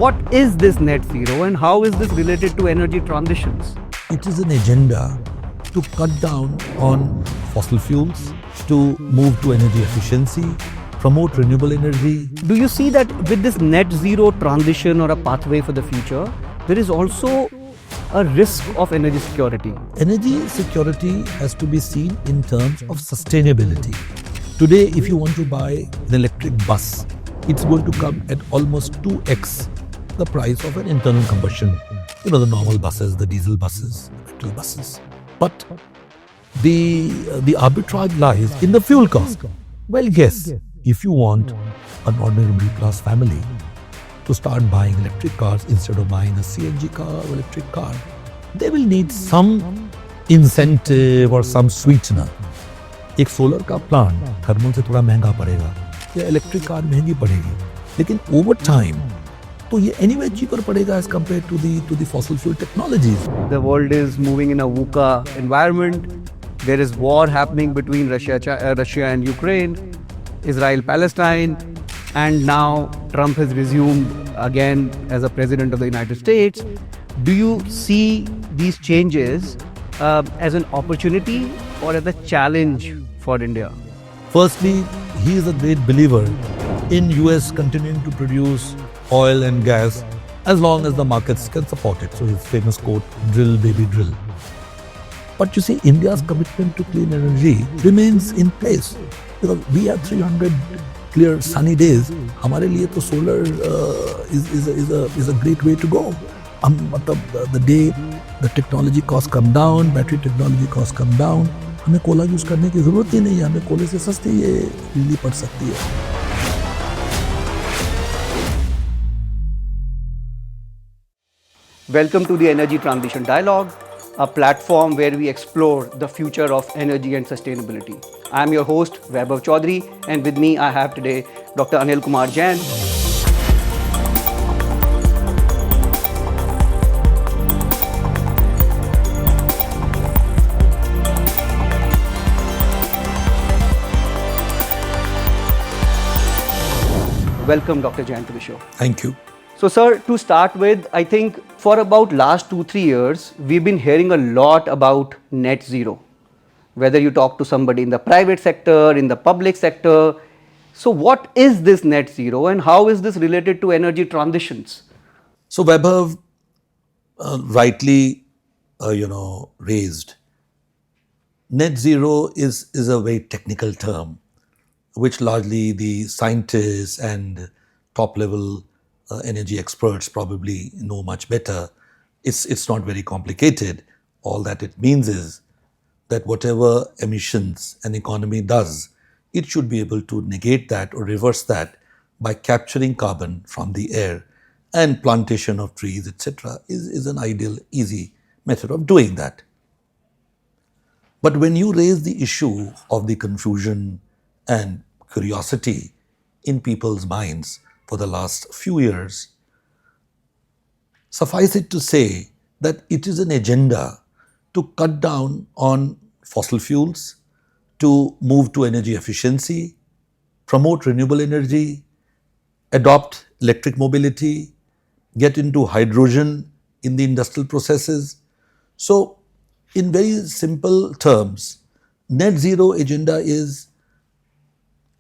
what is this net zero and how is this related to energy transitions? It is an agenda to cut down on fossil fuels, to move to energy efficiency, promote renewable energy. Do you see that with this net zero transition or a pathway for the future, there is also a risk of energy security? Energy security has to be seen in terms of sustainability. Today, if you want to buy an electric bus, it's going to come at almost 2x the price of an internal combustion. You know, the normal buses, the diesel buses, the petrol buses. But the arbitrage lies in the fuel cost. Well, yes, if you want an ordinary middle class family to start buying electric cars instead of buying a CNG car or electric car, they will need some incentive or some sweetener. एक solar का plant thermal से थोड़ा महंगा पड़ेगा या electric car महंगी पड़ेगी, लेकिन ओवर टाइम तो ये anyway cheaper पड़ेगा as compared to the fossil fuel technologies. The world is moving in a VUCA environment. There is war happening between Russia and Ukraine, Israel-Palestine, and now Trump has resumed again as a president of the United States. Do you see these changes as an opportunity or as a challenge for India? Firstly, he is a great believer in US continuing to produce oil and gas as long as the markets can support it. So his famous quote, drill baby drill. But you see, India's commitment to clean energy remains in place. Because we have 300 clear sunny days. हमारे लिए तो solar is a great way to go. The day the technology costs come down, battery technology costs come down, हमें Cola use करने की जरूरत ही नहीं है. हमें कोले से सस्ती ये बिजली पड़ सकती है. Welcome to the Energy Transition Dialogue, a platform where we explore the future of energy and sustainability. I am your host, Vaibhav Chowdhary, and with me I have today Dr. Anil Kumar Jain. Welcome, Dr. Jain, to the show. Thank you. So, sir, to start with, I think for about last 2-3 years, we've been hearing a lot about net zero. Whether you talk to somebody in the private sector, in the public sector. So, what is this net zero and how is this related to energy transitions? So, Vaibhav rightly, raised. Net zero is a very technical term, which largely the scientists and top-level energy experts probably know much better. It's not very complicated. All that it means is that whatever emissions an economy does, it should be able to negate that or reverse that by capturing carbon from the air, and plantation of trees, etc. is an ideal, easy method of doing that. But when you raise the issue of the confusion and curiosity in people's minds for the last few years, suffice it to say that it is an agenda to cut down on fossil fuels, to move to energy efficiency, promote renewable energy, adopt electric mobility, get into hydrogen in the industrial processes. So, in very simple terms, net zero agenda is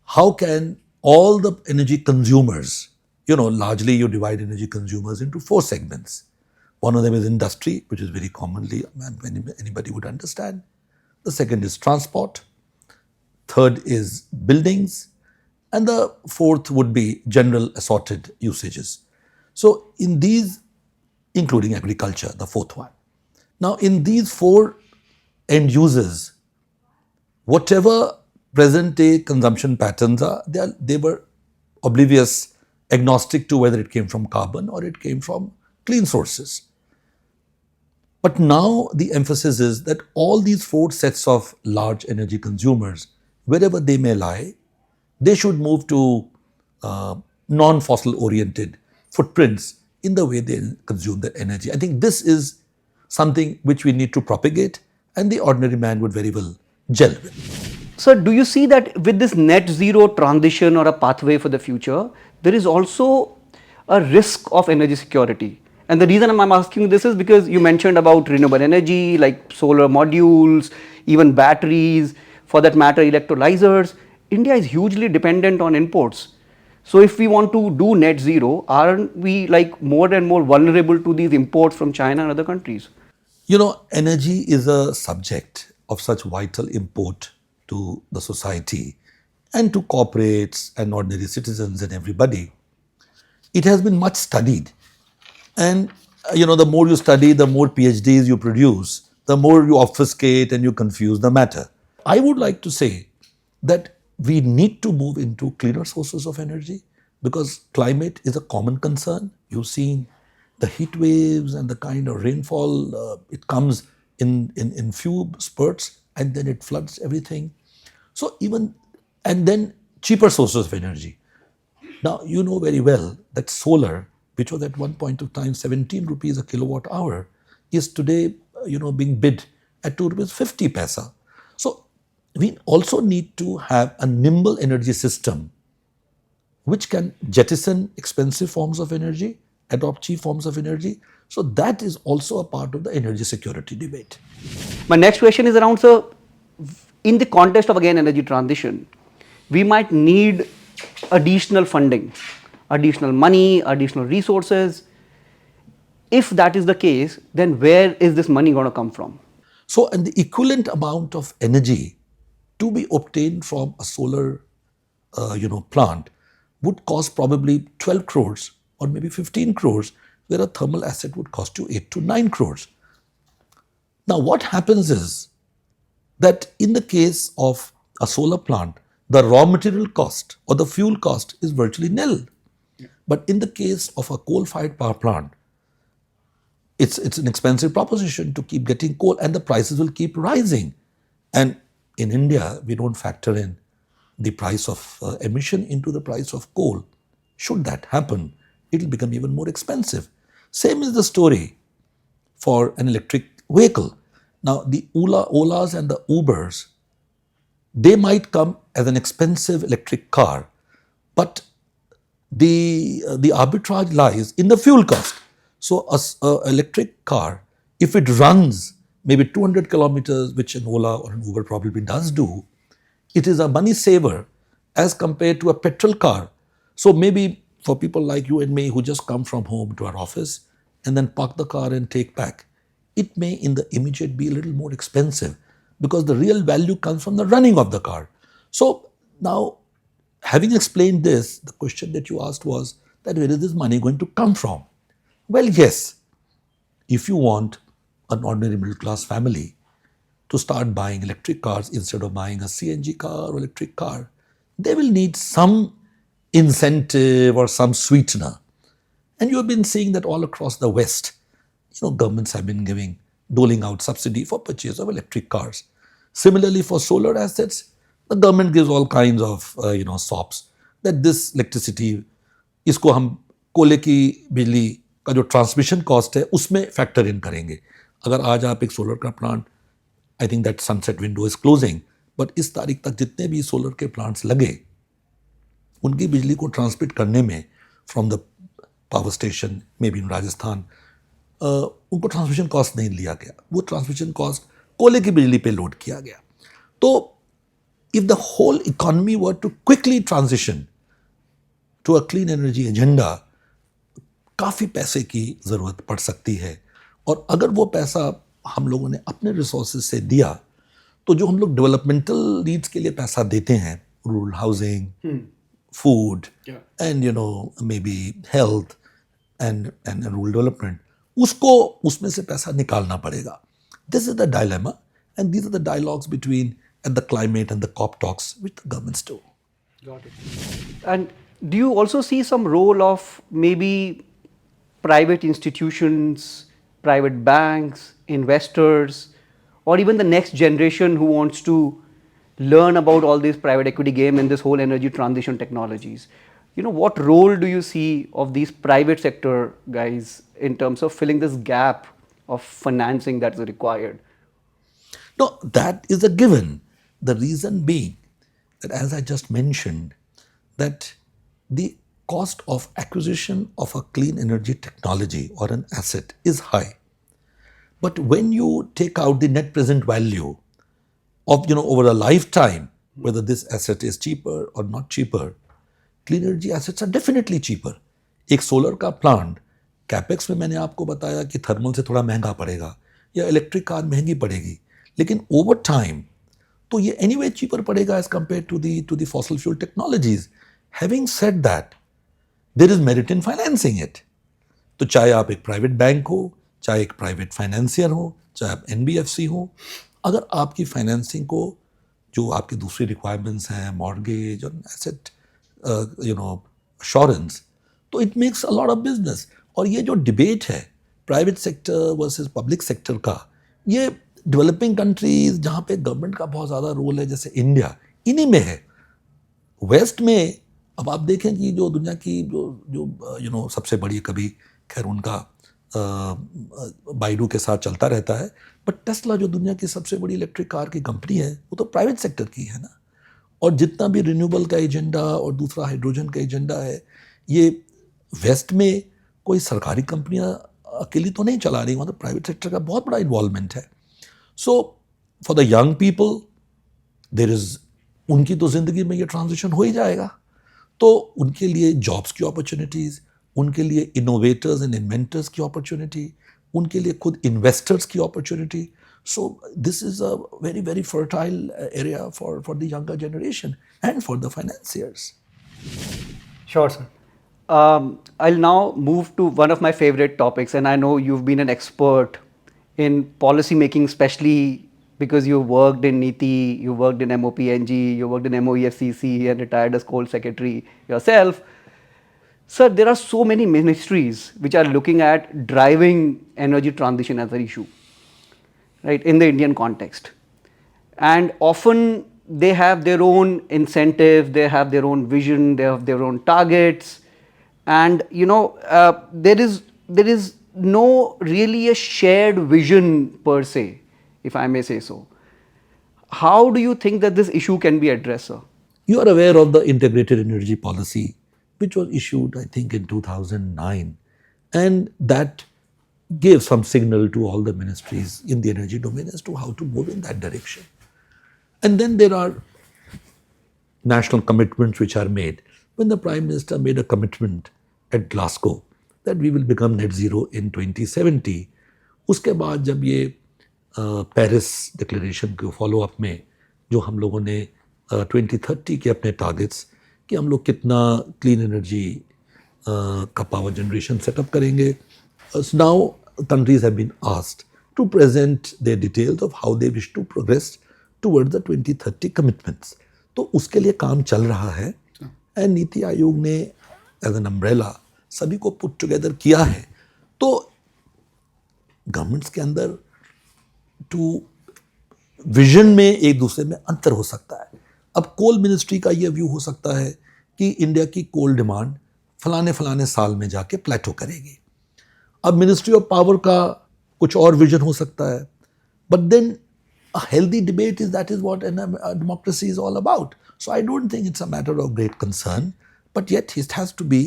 how can all the energy consumers, largely you divide energy consumers into 4 segments. One of them is industry, which is very commonly, anybody would understand. The second is transport. Third is buildings. And the fourth would be general assorted usages. So in these, including agriculture, the fourth one. Now in these 4 end users, whatever present day consumption patterns are, they were oblivious, agnostic to whether it came from carbon or it came from clean sources. But now the emphasis is that all these 4 sets of large energy consumers, wherever they may lie, they should move to non-fossil oriented footprints in the way they consume their energy. I think this is something which we need to propagate and the ordinary man would very well gel with. Sir, do you see that with this net zero transition or a pathway for the future, there is also a risk of energy security? And the reason I'm asking this is because you mentioned about renewable energy, like solar modules, even batteries, for that matter, electrolyzers. India is hugely dependent on imports. So if we want to do net zero, aren't we like more and more vulnerable to these imports from China and other countries? You know, energy is a subject of such vital import to the society and to corporates and ordinary citizens and everybody. It has been much studied. And, the more you study, the more PhDs you produce, the more you obfuscate and you confuse the matter. I would like to say that we need to move into cleaner sources of energy because climate is a common concern. You've seen the heat waves and the kind of rainfall, it comes in few spurts and then it floods everything. So and then cheaper sources of energy. Now, you know very well that solar, which was at one point of time 17 rupees a kilowatt hour, is today, being bid at 2 rupees 50 paisa. So, we also need to have a nimble energy system which can jettison expensive forms of energy, adopt cheap forms of energy. So, that is also a part of the energy security debate. My next question is around, sir, in the context of again energy transition, we might need additional funding, additional money, additional resources. If that is the case, then where is this money going to come from? So, and the equivalent amount of energy to be obtained from a solar, plant would cost probably 12 crores or maybe 15 crores, where a thermal asset would cost you 8 to 9 crores. Now, what happens is that in the case of a solar plant, the raw material cost or the fuel cost is virtually nil. But in the case of a coal-fired power plant, it's an expensive proposition to keep getting coal and the prices will keep rising. And in India, we don't factor in the price of emission into the price of coal. Should that happen, it will become even more expensive. Same is the story for an electric vehicle. Now, the Olas and the Ubers, they might come as an expensive electric car, but the arbitrage lies in the fuel cost. So, a electric car, if it runs maybe 200 kilometers, which an Ola or an Uber probably does do, it is a money saver as compared to a petrol car. So, maybe for people like you and me who just come from home to our office and then park the car and take back, it may in the immediate be a little more expensive because the real value comes from the running of the car. So, now having explained this, the question that you asked was that where is this money going to come from? Well, yes, if you want an ordinary middle class family to start buying electric cars instead of buying a CNG car or electric car, they will need some incentive or some sweetener. And you have been seeing that all across the West. Governments have been doling out subsidy for purchase of electric cars. Similarly, for solar assets, the government gives all kinds of, SOPs that this electricity, इसको हम कोयले की बिजली का जो transmission cost है उसमें factor in करेंगे. अगर आज आप एक सोलर का plant, I think that sunset window is closing, but इस तारीख तक जितने भी सोलर के प्लांट्स लगे उनकी बिजली को ट्रांसमिट करने में from the power station may be in Rajasthan, उनको ट्रांसमिशन कॉस्ट नहीं लिया गया. वो ट्रांसमिशन कॉस्ट कोयले की बिजली पे लोड किया गया. तो if the whole economy were to quickly transition to a clean energy agenda, काफ़ी पैसे की ज़रूरत पड़ सकती है. और अगर वो पैसा हम लोगों ने अपने रिसोर्सेज से दिया, तो जो हम लोग डेवलपमेंटल नीड्स के लिए पैसा देते हैं, rural housing, food and maybe health and rural development, उसको उसमें से पैसा निकालना पड़ेगा. This is the dilemma and these are the dialogues between and the climate and the COP talks which the governments do. Got it. And do you also see some role of maybe private institutions, private banks, investors, or even the next generation who wants to learn about all this private equity game and this whole energy transition technologies? What role do you see of these private sector guys in terms of filling this gap of financing that's required? No, that is a given. The reason being that, as I just mentioned, that the cost of acquisition of a clean energy technology or an asset is high. But when you take out the net present value of, over a lifetime, whether this asset is cheaper or not cheaper, clean energy assets are definitely cheaper. एक solar का plant capex में मैंने आपको बताया कि thermal से थोड़ा महंगा पड़ेगा या इलेक्ट्रिक कार महंगी पड़ेगी, लेकिन ओवर टाइम तो ये एनीवे चीपर पड़ेगा as compared to the fossil fuel technologies. Having said that, there is merit in financing it. तो चाहे आप एक प्राइवेट बैंक हो, चाहे एक प्राइवेट फाइनेंसियर हो, चाहे आप एनबीएफसी हो, अगर आपकी फाइनेंसिंग को जो आपकी दूसरी रिक्वायरमेंट्स हैं, मॉर्गेज और एसेट अश्योरेंस, तो it makes a lot of business. और ये जो डिबेट है private sector versus public sector का, ये डेवलपिंग कंट्रीज जहाँ पे गवर्नमेंट का बहुत ज़्यादा रोल है, जैसे इंडिया, इन्हीं में है. वेस्ट में अब आप देखें कि जो दुनिया की जो सबसे बड़ी, कभी खैर उनका बाइडू के साथ चलता रहता है, बट टेस्ला जो दुनिया की सबसे बड़ी इलेक्ट्रिक कार की कंपनी है, वो तो प्राइवेट सेक्टर की है ना. और जितना भी रिन्यूएबल का एजेंडा और दूसरा हाइड्रोजन का एजेंडा है, ये वेस्ट में कोई सरकारी कंपनियां अकेली तो नहीं चला रही, मतलब प्राइवेट सेक्टर का बहुत बड़ा इन्वॉल्वमेंट है. So for the young people there is, उनकी तो जिंदगी में ये ट्रांजिशन हो ही जाएगा, तो उनके लिए जॉब्स की अपॉर्चुनिटीज़, उनके लिए इनोवेटर्स एंड इन्वेंटर्स की अपॉर्चुनिटी, उनके लिए खुद इन्वेस्टर्स की opportunity. So this is a very very fertile area for the younger generation and for the financiers. Sure, sir. I'll now move to one of my favorite topics, and I know you've been an expert in policy making, especially because you worked in NITI, you worked in MOPNG, you worked in MOEFCC, and retired as coal secretary yourself. Sir, there are so many ministries which are looking at driving energy transition as an issue, right, in the Indian context. And often they have their own incentives, they have their own vision, they have their own targets, and there is no really a shared vision per se, if I may say so. How do you think that this issue can be addressed, sir? You are aware of the integrated energy policy, which was issued, I think, in 2009, and that gave some signal to all the ministries in the energy domain as to how to move in that direction. And then there are national commitments which are made. When the Prime Minister made a commitment at Glasgow that we will become net zero in 2070, उसके बाद जब ये Paris declaration के follow up में जो हम लोगों ने 2030 के अपने टारगेट्स कि हम लोग कितना क्लीन एनर्जी का पावर जनरेशन सेटअप करेंगे, now countries have been asked to present their details of how they wish to progress towards the 2030 commitments. तो उसके लिए काम चल रहा है, एंड नीति आयोग ने एज एन अम्ब्रेला सभी को पुट टुगेदर किया है. तो गवर्नमेंट्स के अंदर टू विजन में एक दूसरे में अंतर हो सकता है. अब कोल मिनिस्ट्री का ये व्यू हो सकता है कि इंडिया की कोल डिमांड फलाने फलाने साल में जाके प्लेटो करेगी. अब मिनिस्ट्री ऑफ पावर का कुछ और विजन हो सकता है, but then a healthy debate is what a democracy is all about. So I don't think it's a matter of great concern, but yet it has to be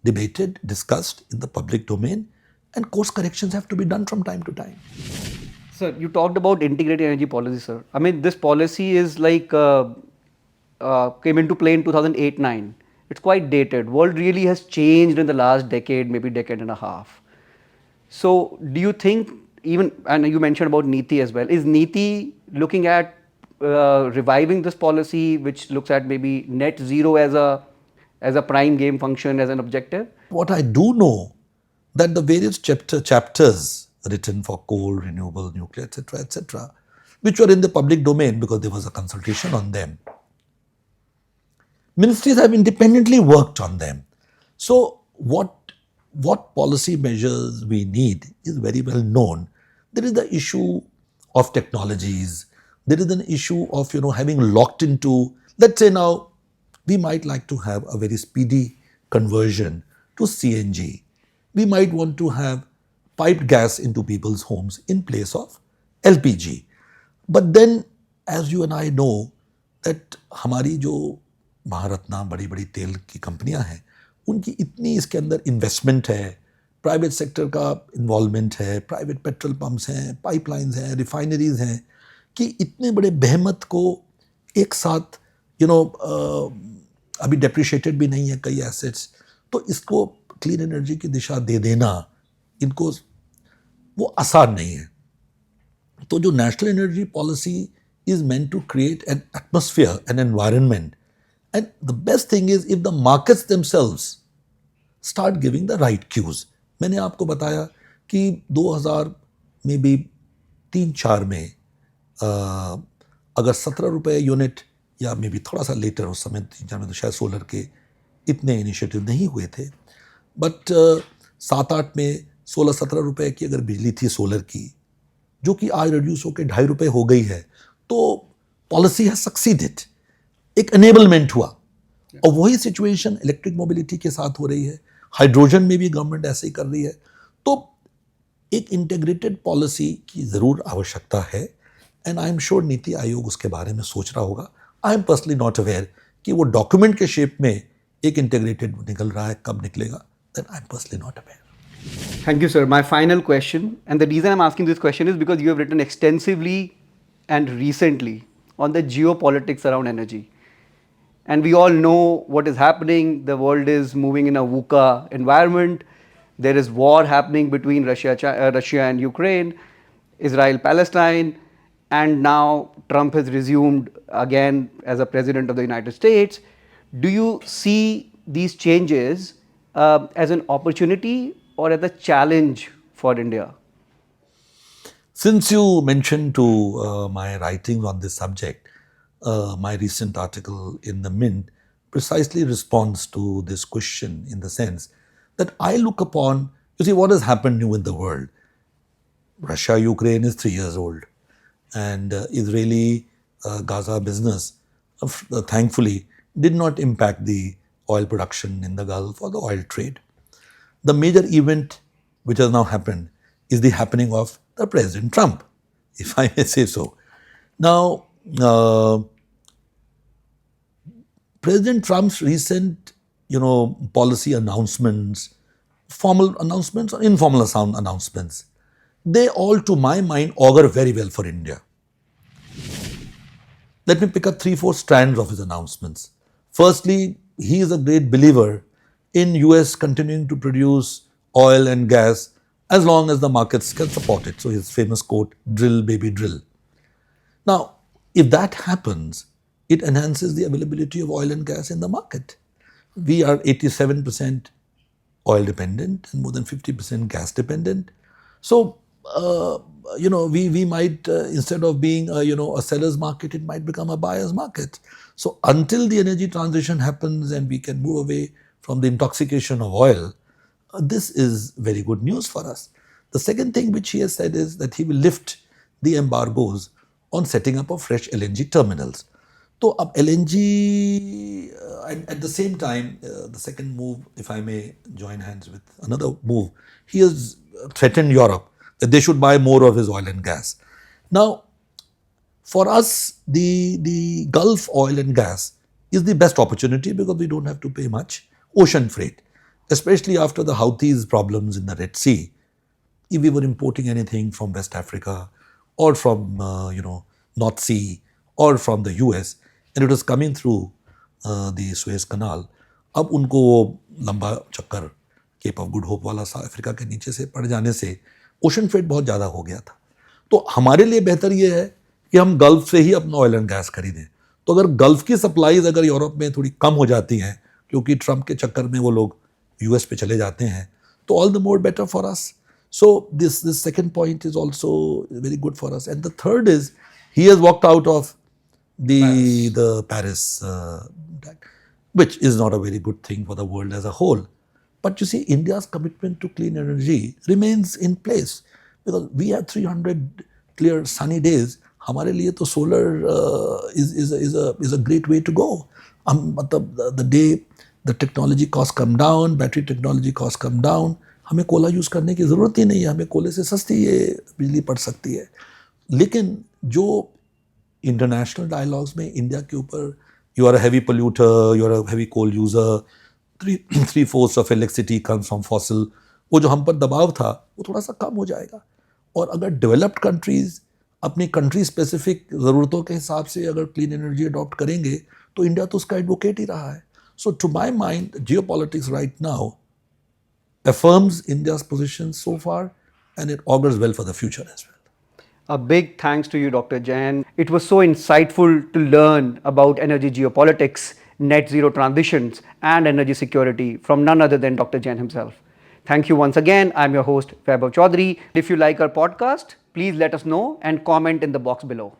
debated, discussed in the public domain, and course corrections have to be done from time to time. Sir, you talked about integrated energy policy, sir. I mean, this policy is like came into play in 2008-9. It's quite dated. World really has changed in the last decade, maybe decade and a half. So, do you think even, and you mentioned about NITI as well, is NITI looking at reviving this policy, which looks at maybe net zero as a prime game function, as an objective? What I do know that the various chapters written for coal, renewable, nuclear, etc., which were in the public domain because there was a consultation on them, ministries have independently worked on them. So what policy measures we need is very well known. There is the issue of technologies. There is an issue of having locked into, let's say now, we might like to have a very speedy conversion to CNG. We might want to have piped gas into people's homes in place of LPG. But then, as you and I know, that हमारी जो महारत्ना बड़ी बड़ी तेल की कंपनियां हैं, उनकी इतनी इसके अंदर इन्वेस्टमेंट है, प्राइवेट सेक्टर का इन्वॉल्वमेंट है, प्राइवेट पेट्रोल पंप्स हैं, पाइपलाइंस हैं, रिफाइनरीज हैं, कि इतने बड़े बेहमत को एक साथ अभी डेप्रिशिएटेड भी नहीं है कई एसेट्स, तो इसको क्लीन एनर्जी की दिशा दे देना इनको वो आसान नहीं है. तो जो national energy policy is meant to create an atmosphere, an environment. And the best thing is if the markets themselves start giving the right cues. मैंने आपको बताया कि 2000 में भी 3-4 में अगर 17 रुपये यूनिट या मे बी थोड़ा सा लेटर उस समय 3-4 में तो शायद सोलर के इतने इनिशिएटिव नहीं हुए थे, बट 7-8 में 16-17 रुपये की अगर बिजली थी सोलर की, जो कि आज रिड्यूस होकर 2.5 रुपये हो गई है, तो पॉलिसी हैज सक्सीडेड, एक एनेबलमेंट हुआ. और वही सिचुएशन इलेक्ट्रिक मोबिलिटी के साथ हो रही है, हाइड्रोजन में भी गवर्नमेंट ऐसे ही कर रही है. तो एक इंटीग्रेटेड पॉलिसी की ज़रूर आवश्यकता है, and I am sure NITI Aayog उसके बारे में सोच रहा होगा. आई एम पर्सनली नॉट अवेयर कि वो डॉक्यूमेंट के शेप में एक इंटीग्रेटेड निकल रहा है, कब निकलेगा, then I am personally not aware. Thank you, sir. My final question, and the reason I'm asking this question is because you have written extensively and recently on the geopolitics around energy. And we all know what is happening. The world is moving in a VUCA environment. There is war happening between Russia and Ukraine, Israel, Palestine, and now Trump has resumed again as a president of the United States. Do you see these changes as an opportunity or as a challenge for India? Since you mentioned to my writings on this subject, my recent article in the Mint precisely responds to this question in the sense that I look upon, you see, what has happened new in the world. Russia-Ukraine is 3 years old, and Israeli-Gaza business, thankfully, did not impact the oil production in the Gulf or the oil trade. The major event which has now happened is the happening of the President Trump, if I may say so. Now, President Trump's recent, policy announcements, formal announcements or informal announcements, they all, to my mind, augur very well for India. Let me pick up 3-4 strands of his announcements. Firstly, he is a great believer in US continuing to produce oil and gas as long as the markets can support it. So his famous quote, drill baby drill. Now, if that happens, it enhances the availability of oil and gas in the market. We are 87% oil dependent and more than 50% gas dependent. So, we might, instead of being a seller's market, it might become a buyer's market. So until the energy transition happens and we can move away from the intoxication of oil, this is very good news for us. The second thing which he has said is that he will lift the embargoes on setting up of fresh LNG terminals. So अब LNG, and at the same time, the second move, if I may join hands with another move, he has threatened Europe that they should buy more of his oil and gas. Now, for us, the Gulf oil and gas is the best opportunity because we don't have to pay much ocean freight, especially after the Houthis' problems in the Red Sea. If we were importing anything from West Africa or from, North Sea or from the US, and it was coming through the Suez Canal, अब उनको वो लंबा चक्कर cap of good hope वाला south Africa के नीचे से पड़ जाने से ओशन फ्रेट बहुत ज़्यादा हो गया था. तो हमारे लिए बेहतर ये है कि हम गल्फ से ही अपना ऑयल एंड गैस खरीदें. तो अगर गल्फ की सप्लाईज अगर यूरोप में थोड़ी कम हो जाती हैं क्योंकि ट्रंप के चक्कर में वो लोग यूएस पे चले जाते हैं, तो all the more better for us. So this second point is also very good for us. And the third is he has walked out of the Paris which is not a very good thing for the world as a whole. But you see, India's commitment to clean energy remains in place because we have 300 clear sunny days. हमारे लिए तो solar is a great way to go. The day the technology costs come down, battery technology costs come down, हमें Cola use करने की ज़रूरत ही नहीं है. हमें कोले से सस्ती ये बिजली पड़ सकती है. लेकिन जो इंटरनेशनल डायलॉग्स में इंडिया के ऊपर, you are a heavy polluter, you are a heavy coal user, 3/4 of electricity comes from fossil, वो जो हम पर दबाव था वो थोड़ा सा कम हो जाएगा. और अगर डेवलप्ड कंट्रीज अपनी कंट्री स्पेसिफिक ज़रूरतों के हिसाब से अगर क्लीन एनर्जी अडॉप्ट करेंगे तो इंडिया तो उसका एडवोकेट ही रहा है. So to my mind geopolitics right now affirms India's position so far, and it augurs well for the future as well. A big thanks to you, Dr. Jain. It was so insightful to learn about energy geopolitics, net zero transitions, and energy security from none other than Dr. Jain himself. Thank you once again. I'm your host, Vaibhav Chowdhary. If you like our podcast, please let us know and comment in the box below.